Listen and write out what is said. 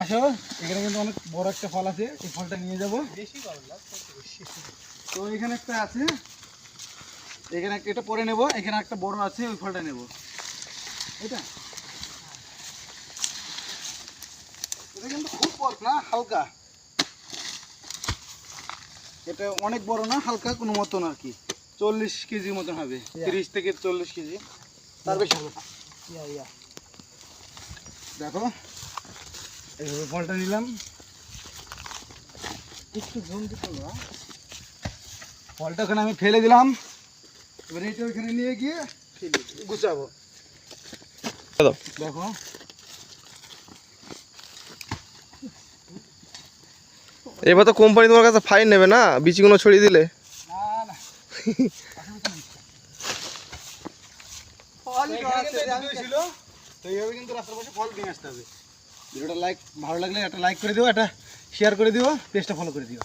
আসো, এখানে কিন্তু অনেক বড় একটা ফল আছে, এই ফলটা নিয়ে যাবো। তো এখানে একটা আছে, এখানে এটা পরে নেব। এখানে একটা বড় আছে, ওই ফলটা নেব। এটা এটা কিন্তু খুব বড় না, হালকা। এটা অনেক বড় না, হালকা কোনো মতন আর কি। 40 কেজির মতন হবে, 30 থেকে 40 কেজি, তার বেশি হবে। দেখো, এইভাবে ফলটা নিলাম। একটু জুম দিতে না, ফলটা ওখানে আমি ফেলে দিলাম। এবার এটা ওইখানে নিয়ে গিয়ে গুছাবো। দেখো, এবার তো কোম্পানি তোমার কাছে ফাইন নেবে না, বীজগুলো ছড়িয়ে দিলে? না না, ছিল তো এইভাবে কিন্তু রাস্তার পাশে ফল নিয়ে আসতে হবে। ভিডিওটা ভালো লাগলে একটা লাইক করে দিও, একটা শেয়ার করে দিও, পেজটা ফলো করে দিও।